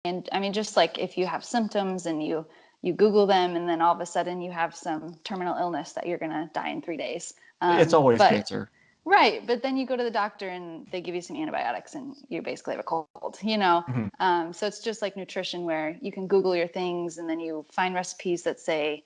And I mean, just like if you have symptoms and you Google them and then all of a sudden you have some terminal illness that you're going to die in 3 days. It's always But cancer. right. But then you go to the doctor and they give you some antibiotics and you basically have a cold, you know? So it's just like nutrition where you can Google your things and then you find recipes that say,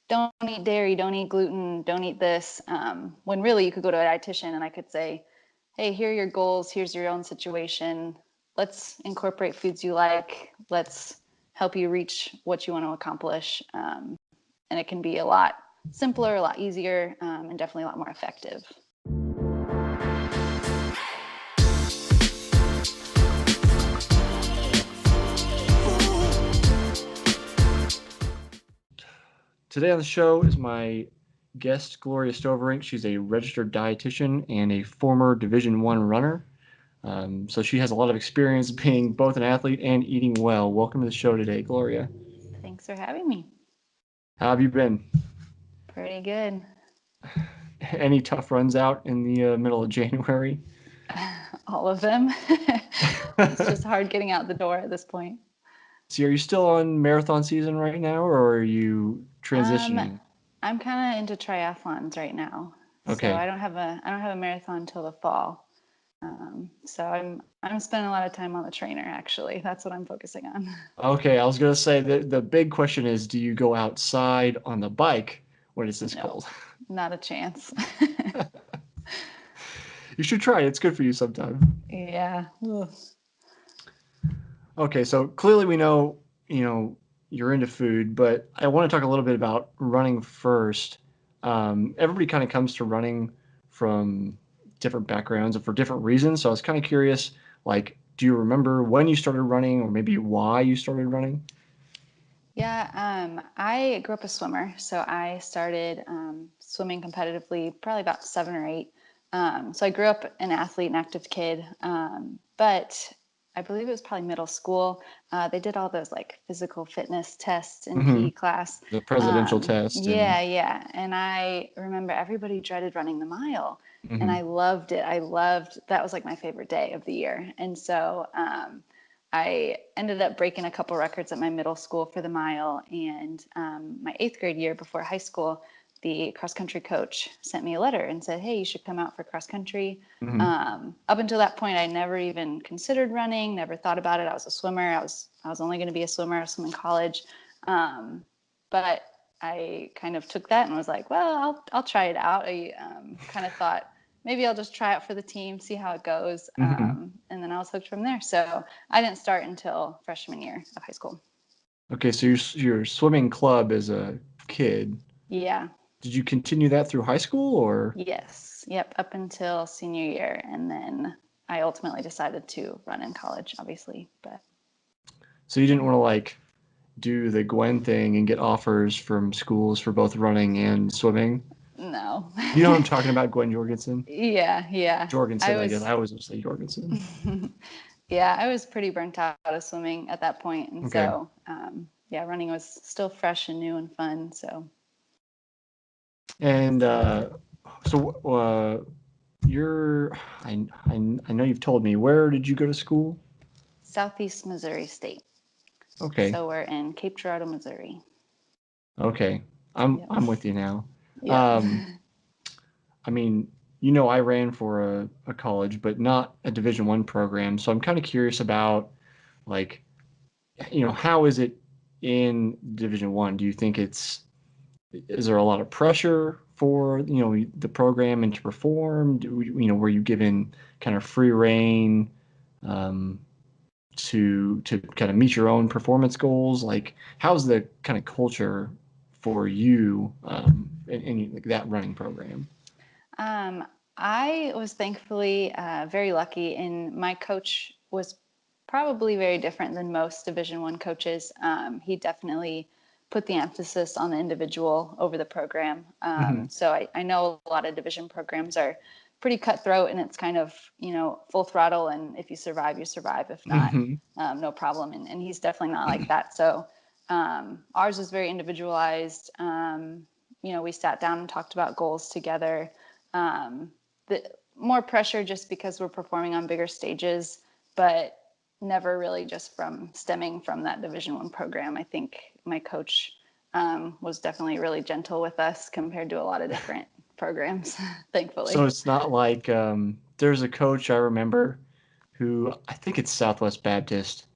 don't eat dairy, don't eat gluten, don't eat this. When really you could go to a dietitian and I could say, hey, here are your goals. Here's your own situation. Let's incorporate foods you like. Let's help you reach what you want to accomplish. And it can be a lot simpler, a lot easier, and definitely a lot more effective. Today on the show is my guest, Gloria Stoverink. She's a registered dietitian and a former Division I runner. So she has a lot of experience being both an athlete and eating well. Welcome to the show today, Gloria. Thanks for having me. How have you been? Pretty good. Any tough runs out in the middle of January? All of them. It's just hard getting out the door at this point. So are you still on marathon season right now, or are you transitioning? I'm kind of into triathlons right now. So I don't have a marathon till the fall. So I'm spending a lot of time on the trainer, actually. That's what I'm focusing on. Okay, I was gonna say the big question is, do you go outside on the bike when it's this cold? Not a chance. You should try it. It's good for you sometime. Yeah. Ugh. Okay, so clearly we know, you're into food, but I want to talk a little bit about running first. Everybody kind of comes to running from different backgrounds and for different reasons. So I was kind of curious, like, do you remember when you started running or maybe why you started running? Yeah, I grew up a swimmer, so I started swimming competitively probably about 7 or 8. So I grew up an athlete, an active kid, but I believe it was probably middle school. They did all those like physical fitness tests in Mm-hmm. PE class. The presidential test and Yeah. And I remember everybody dreaded running the mile, and mm-hmm. I loved it. That was like my favorite day of the year. And so I ended up breaking a couple records at my middle school for the mile. And my 8th grade year before high school, the cross country coach sent me a letter and said, hey, you should come out for cross country. Mm-hmm. Up until that point, I never even considered running, never thought about it. I was a swimmer. I was only going to be a swimmer. I was swimming in college. But I kind of took that and was like, well, I'll try it out. I kind of thought, maybe I'll just try out for the team, see how it goes. Mm-hmm. And then I was hooked from there. So I didn't start until freshman year of high school. Okay, so your swimming club as a kid, Yeah. did you continue that through high school or? Yes. Yep. Up until senior year. And then I ultimately decided to run in college, obviously. But So you didn't want to like do the Gwen thing and get offers from schools for both running and swimming? no. You know what I'm talking about, Gwen Jorgensen? Yeah. Jorgensen, I guess. I always would say Jorgensen. Yeah, I was pretty burnt out of swimming at that point. And Okay. so, yeah, running was still fresh and new and fun. So And you're, I know you've told me, where did you go to school? Southeast Missouri State. Okay. So we're in Cape Girardeau, Missouri. Okay. Yep. I'm with you now. Yep. Um, I mean, I ran for a college, but not a Division I program. So I'm kind of curious about like, how is it in Division I? Do you think is there a lot of pressure for, the program and to perform? Were you given kind of free reign um, to kind of meet your own performance goals? Like, how's the kind of culture for you in like that running program? Um, I was thankfully very lucky, and my coach was probably very different than most Division I coaches. He definitely put the emphasis on the individual over the program. Mm-hmm. So I know a lot of division programs are pretty cutthroat, and it's kind of full throttle, and if you survive, you survive. If not, Mm-hmm. no problem. And he's definitely not like that. So ours was very individualized. We sat down and talked about goals together. The more pressure just because we're performing on bigger stages, but never really just from stemming from that Division I program. I think my coach was definitely really gentle with us compared to a lot of different programs, So thankfully. it's not like there's a coach I remember who I think it's Southwest Baptist.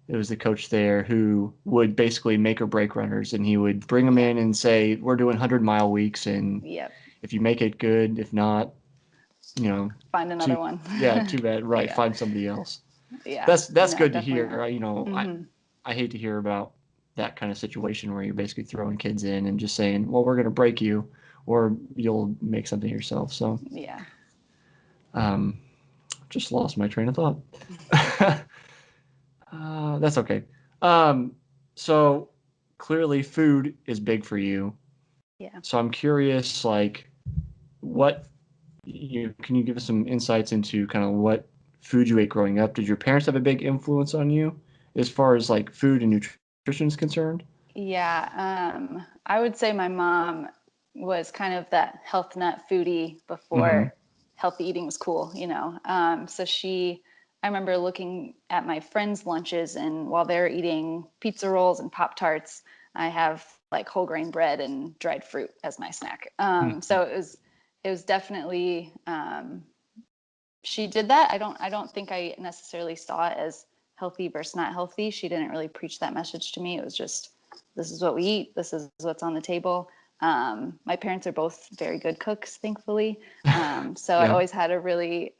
It was the coach there who would basically make or break runners, and he would bring them Yeah. in and say, "We're doing 100-mile weeks, and Yep. if you make it, good. If not, you know, Find too another one. yeah, too bad. Right, Yeah. find somebody else." Yeah. That's No, good to definitely hear. not. You know, Mm-hmm. I hate to hear about that kind of situation where you're basically throwing kids in and just saying, "Well, we're going to break you, or you'll make something yourself." So, Yeah. um, just lost my train of thought. That's okay. Um, so clearly, food is big for you. Yeah. So I'm curious, like, what can you give us some insights into kind of what food you ate growing up? Did your parents have a big influence on you as far as like food and nutrition is concerned? Yeah. I would say my mom was kind of that health nut foodie Mm-hmm. before healthy eating was cool, you know. I remember looking at my friends' lunches, and while they're eating pizza rolls and Pop Tarts, I have like whole grain bread and dried fruit as my snack. So it was definitely she did that. I don't think I necessarily saw it as healthy versus not healthy. She didn't really preach that message to me. It was just, this is what we eat. This is what's on the table. My parents are both very good cooks, thankfully. So I Yeah. always had a really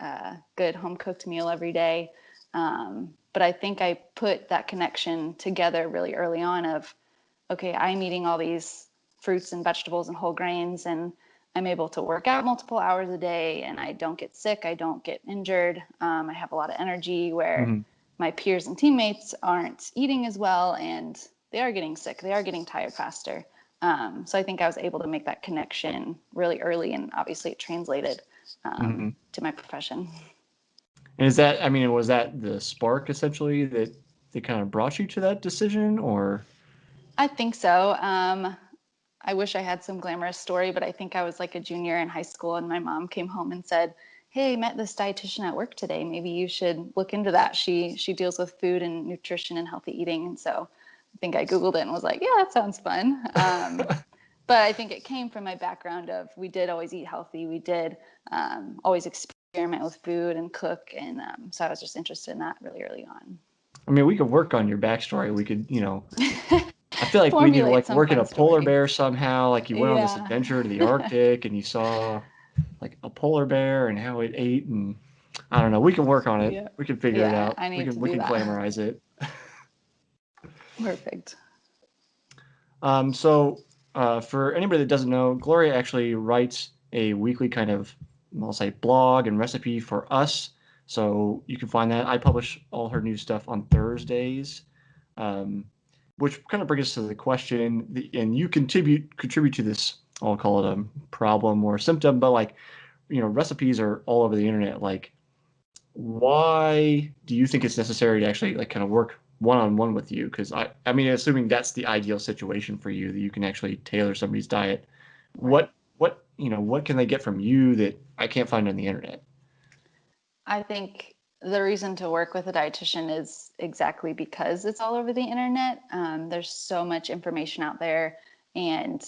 good home cooked meal every day. But I think I put that connection together really early on of, okay, I'm eating all these fruits and vegetables and whole grains, and I'm able to work out multiple hours a day, and I don't get sick, I don't get injured. I have a lot of energy where Mm-hmm. my peers and teammates aren't eating as well, and they are getting sick, they are getting tired faster. So I think I was able to make that connection really early, and obviously it translated Mm-hmm. to my profession. And is that, I mean, was that the spark essentially that kind of brought you to that decision, or? I think so. I wish I had some glamorous story, but I think I was like a junior in high school, and my mom came home and said, "Hey, I met this dietitian at work today. Maybe you should look into that. She deals with food and nutrition and healthy eating." And so I think I Googled it and was like, "Yeah, that sounds fun." But I think it came from my background of, we did always eat healthy. We did always experiment with food and cook, and so I was just interested in that really early on. I mean, we could work on your backstory. We could, I feel like we need to Formulate like some work in a fun polar story. bear somehow. Like you went on this Yeah. adventure to the Arctic and you saw like a polar bear and how it ate, and I don't know. We can work on it. Yeah. We can figure it Yeah, out. I need to We do can that. glamorize it. Perfect. So for anybody that doesn't know, Gloria actually writes a weekly kind of, I'll say, blog and recipe for us. So you can find that. I publish all her new stuff on Thursdays, um, which kind of brings us to the question, and you contribute to this. I'll call it a problem or a symptom, but like, recipes are all over the internet. Like, why do you think it's necessary to actually like kind of work one-on-one with you? Because I mean, assuming that's the ideal situation for you, that you can actually tailor somebody's diet, Right. what can they get from you that I can't find on the internet? I think the reason to work with a dietitian is exactly because it's all over the internet. There's so much information out there, and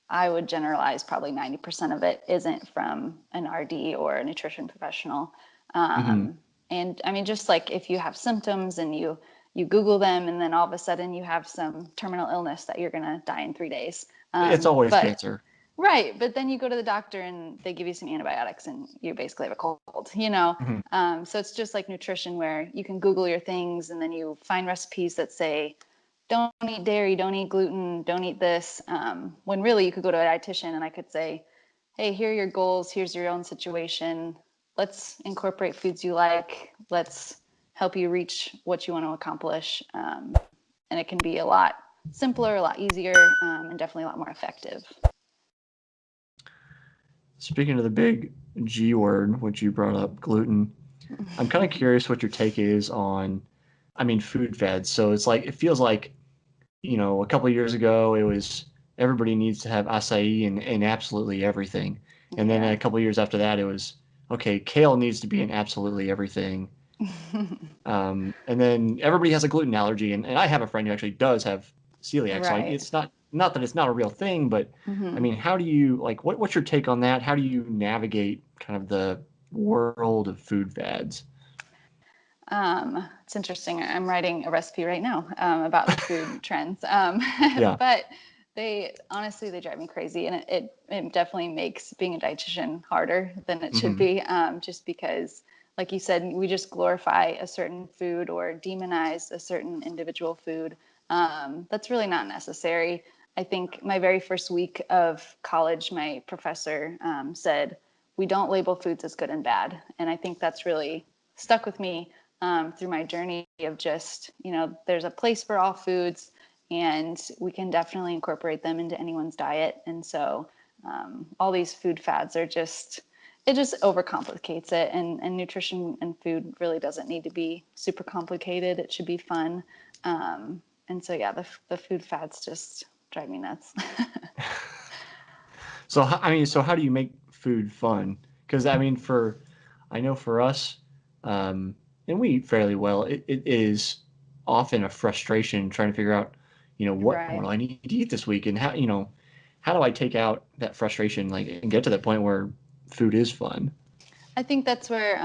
I would generalize probably 90% of it isn't from an RD or a nutrition professional. Hmm. And I mean, just like if you have symptoms and you Google them, and then all of a sudden you have some terminal illness that you're gonna die in 3 days. It's always But cancer. Right, but then you go to the doctor and they give you some antibiotics and you basically have a cold, you know? Hmm. So it's just like nutrition where you can Google your things and then you find recipes that say, don't eat dairy, don't eat gluten, don't eat this. When really you could go to a dietitian and I could say, hey, here are your goals, here's your own situation. Let's incorporate foods you like. Let's help you reach what you want to accomplish. And it can be a lot simpler, a lot easier, and definitely a lot more effective. Speaking of the big G word, which you brought up, gluten, I'm kind of curious what your take is on, I mean, food fads. So it's like, it feels like, a couple of years ago, it was everybody needs to have acai in absolutely everything. And then Yeah. a couple of years after that, it was, okay, kale needs to be in absolutely everything. And then everybody has a gluten allergy, and I have a friend who actually does have celiac. So Right. it's not that it's not a real thing, but I Hmm. mean, how do you like what's your take on that? How do you navigate kind of the world of food fads? It's interesting. I'm writing a recipe right now about the food trends. Yeah. But they honestly they drive me crazy, and it definitely makes being a dietitian harder than it should Hmm. be. Just because, like you said, we just glorify a certain food or demonize a certain individual food. That's really not necessary. I think my very first week of college, my professor said, "We don't label foods as good and bad," and I think that's really stuck with me through my journey of just, there's a place for all foods and we can definitely incorporate them into anyone's diet. And so all these food fads are just, it just overcomplicates it. And nutrition and food really doesn't need to be super complicated. It should be fun. And so, yeah, the food fads just drive me nuts. So I mean, so how do you make food fun? Because I mean, I know for us, um, and we eat fairly well. It is often a frustration trying to figure out, what Right. do I need to eat this week, and how do I take out that frustration, like, and get to that point where food is fun? I think that's where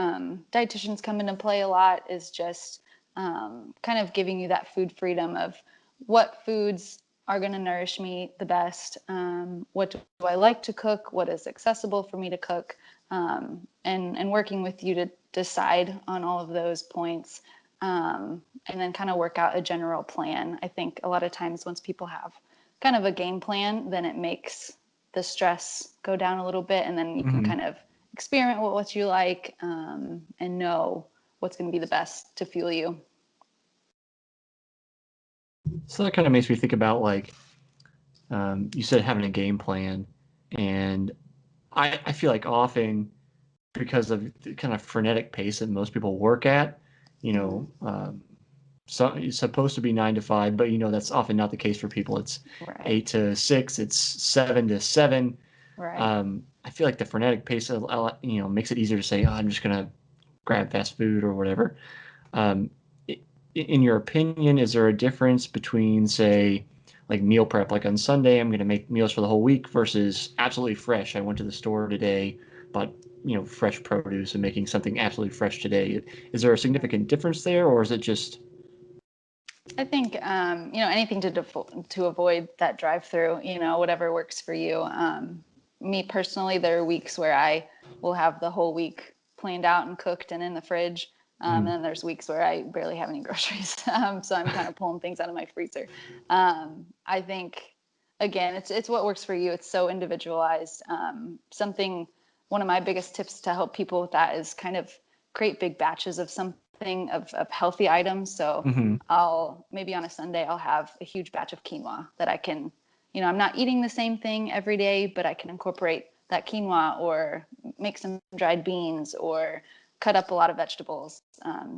dietitians come into play a lot, is just kind of giving you that food freedom of what foods are going to nourish me the best, what do I like to cook, what is accessible for me to cook, and working with you to decide on all of those points, and then kind of work out a general plan. I think a lot of times once people have kind of a game plan, then it makes the stress go down a little bit, and then you can Hmm. kind of experiment with what you like, and know what's going to be the best to fuel you. So that kind of makes me think about like you said having a game plan, and I feel like often because of the kind of frenetic pace that most people work at, you Mm-hmm. know, so it's supposed to be 9 to 5, but that's often not the case for people. It's Right. 8 to 6, it's 7 to 7. Right. I feel like the frenetic pace, makes it easier to say, oh, I'm just gonna grab fast food or whatever. Um, in your opinion, is there a difference between, say, like meal prep, like on Sunday, I'm going to make meals for the whole week versus absolutely fresh? I went to the store today, bought, fresh produce and making something absolutely fresh today. Is there a Right. significant difference there, or is it just, I think anything to avoid that drive-through, whatever works for you. Me personally, there are weeks where I will have the whole week planned out and cooked and in the fridge. And mm, then there's weeks where I barely have any groceries, so I'm kind of pulling things out of my freezer. I think again, it's what works for you. It's so individualized. One of my biggest tips to help people with that is kind of create big batches of something of healthy items. So mm-hmm, I'll maybe on a Sunday I'll have a huge batch of quinoa that I can, I'm not eating the same thing every day, but I can incorporate that quinoa or make some dried beans or cut up a lot of vegetables,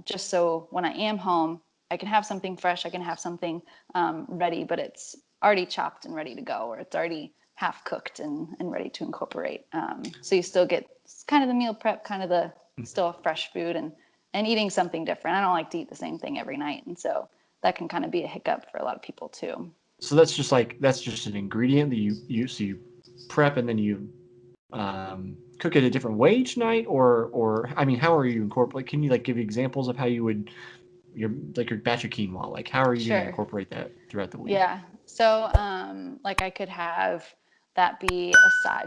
just so when I am home, I can have something fresh, I can have something ready, but it's already chopped and ready to go, or it's already half cooked and ready to incorporate. So you still get kind of the meal prep, kind of the still fresh food, and eating something different. I don't like to eat the same thing every night. And so that can kind of be a hiccup for a lot of people too. so that's just an ingredient that you prep and then you cook it a different way each night, or I mean, how are you incorporate? Can you like give examples of how you would your batch of quinoa? Like, how are you going to Sure. incorporate that throughout the week? Yeah. So, like I could have that be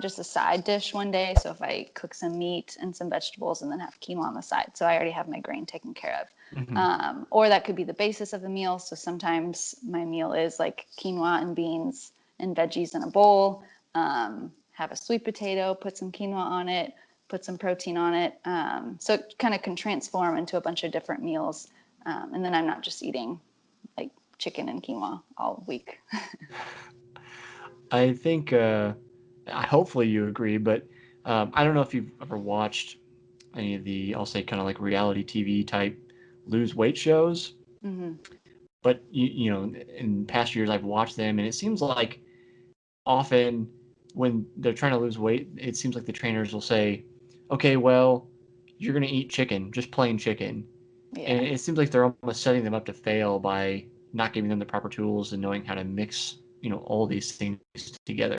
just a side dish one day. So if I cook some meat and some vegetables and then have quinoa on the side, so I already have my grain taken care of. Hmm. Or that could be the basis of the meal. So sometimes my meal is like quinoa and beans and veggies in a bowl. Have a sweet potato, put some quinoa on it, put some protein on it. So it kind of can transform into a bunch of different meals. And then I'm not just eating like chicken and quinoa all week. I think, hopefully you agree, but I don't know if you've ever watched any of the, I'll say, kind of like reality TV type lose weight shows. Mm-hmm. But in past years I've watched them, and it seems like often when they're trying to lose weight, it seems like the trainers will say, "Okay, well, you're gonna eat chicken, just plain chicken," Yeah. And it seems like they're almost setting them up to fail by not giving them the proper tools and knowing how to mix, all these things together.